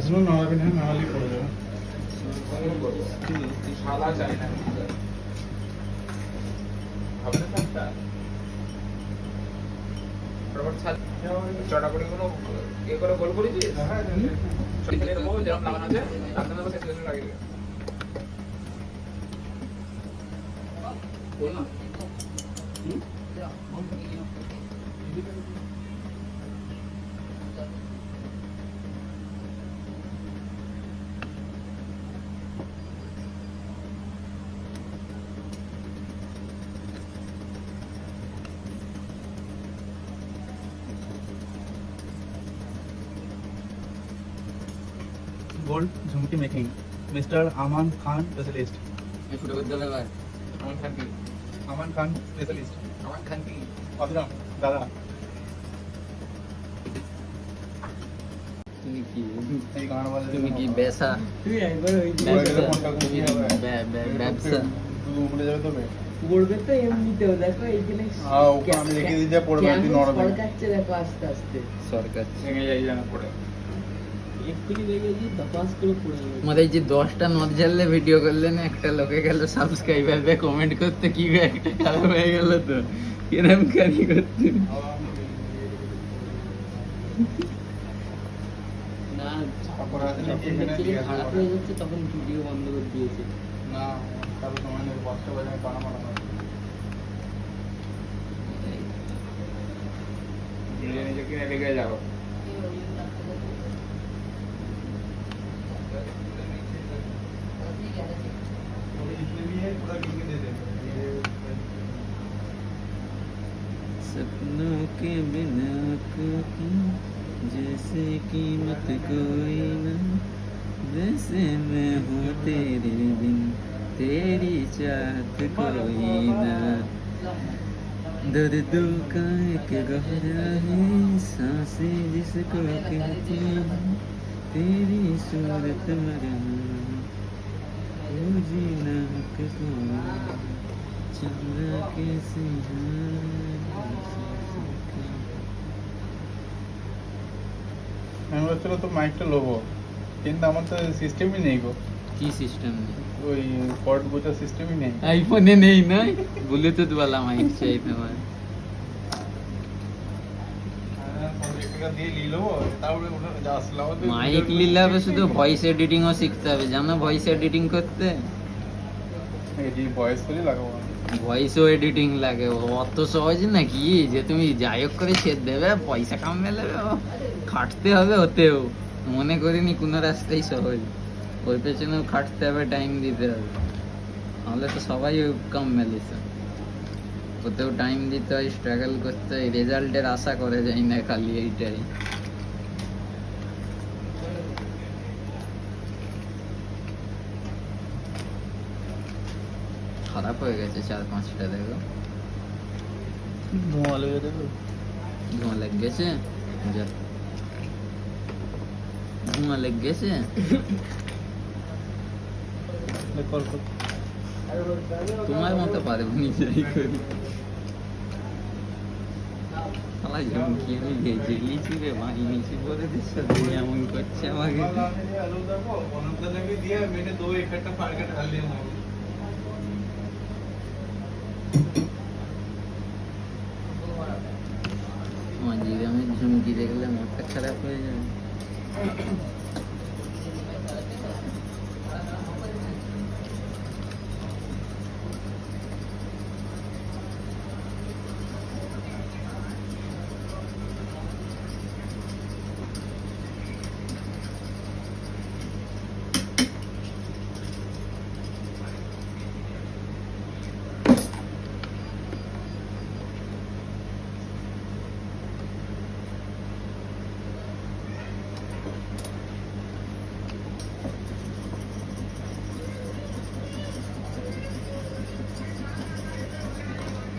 এখনো নাড়াবি না, নাড়ালে পড়ে যাবে। সাদা চাই না হবে না চারটা তারপর চড়া করে কোনো ইয়ে করে গোল করেছিস হ্যাঁ, সঠিক এরকম যেরকম লাগানো আছে তার জন্য শেষ করে লাগিয়ে দেবে বল না गोल्ड झुमकी मेकिंग मिस्टर अमान खान स्पेशलिस्ट। এই ফুটো করতে হবে ভাই আমার খান কি अमान खान स्पेशलिस्ट। আমার খান কি अभिराम दादा তুমি কি এই গান বাজে তুমি কি বেসা তুই একবার ওই ব্যবসা। কোনটা কোন কি হবে? ব্যবসা শুধু উমড়ে যাবে তবে। পড়বে তো এমনিতেও দেখো এইখানে হ্যাঁ, ওকে আমি লিখে দিই যে পড়বে, তুই নড়বে। সরকাচ্ছে দেখো আস্তে আস্তে সরকার ভেঙে যাই জানা পড়ে এক্ষুনি দেখে যে ধপাস করে পড়ে যাবে আমাদের এই যে 10টা নট জ্বাললে ভিডিও করলে না একটা লোকে গেল সাবস্ক্রাইবার বে কমেন্ট করতে কি বে একটা খারাপ হয়ে গেল তো কিরম কারি করতে না তারপর আছে যখন এখানে দেখছি ঠিক যে আছে, খারাপ পড়া। হয়ে যাচ্ছে তখন ভিডিও বন্ধ করে দিয়েছে না কারো সময় নেই, 5টা বাজে আমি পানা মারা নিজে নিজে কিনে লেগে যাও इसलिए भी है पूरा लिख के दे दे सपनों के बिना कोई जैसे कीमत कोई ना जैसे मैं हूँ तेरे बिन तेरी चाहत कोई ना दर्दों का एक गहरा है सांसें जिसको कहते हैं तेरी सूरत मरम वो जीना किसको चंदा कैसे আমি বলছিল তো মাইকটা লোবো, কিন্তু আমার তো সিস্টেমই নেই গো, কি সিস্টেম নেই ওই কর্ড বোঝার সিস্টেমই নেই। আইফোনে নেই না ব্লুটুথ वाला মাইক চাই তোমার মাইক নিলে হবে শুধু ভয়েস এডিটিং ও শিখতে হবে জানো ভয়েস এডিটিং করতে ভয়েস করে লাগাবো ভয়েসও এডিটিং লাগে অত সহজ নাকি যে তুমি যাই হোক করে ছেদ দেবে পয়সা কামে নেবে খাটতে হবে ওতেও মনে করিনি কোনো রাস্তাই সহজ ওর পেছনেও খাটতে হবে টাইম দিতে হবে নাহলে তো সবাই ওই কাম মেলেছে ওতেও টাইম দিতে হয় স্ট্রাগল করতে হয় রেজাল্টের আশা করে যায় না খালি এইটাই খারাপ হয়ে গেছে 4-5টা দেখো ধোঁয়া লেগে দেখো ধোঁয়া লেগ গেছে যা ধোঁয়া লেগ গেছে তোমার মতো পারবো নি যাই করি শালা ঝুমকি আমি ভেজে লিছি রে বাড়ি নিচে বলে দিচ্ছ তুমি এমন করছে আমাকে दिया मैंने 2 इकट्ठा फाड़ के डाल दिया মাঝিরে আমি ঝুমকি দেখলে মাথা খারাপ হয়ে যাবে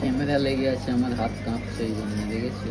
ক্যামেরা লেগে আছে আমার হাত কাঁপছে এই জন্য দেখেছো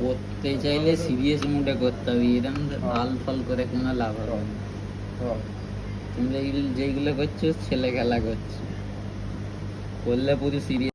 করতে চাইলে সিরিয়াস মুডে করতে হবে, এরকম আল ফাল করে কোনো লাভ হবে না। তুমি যেগুলো করছো ছেলে খেলা করছো, করলে পুরো সিরিয়াস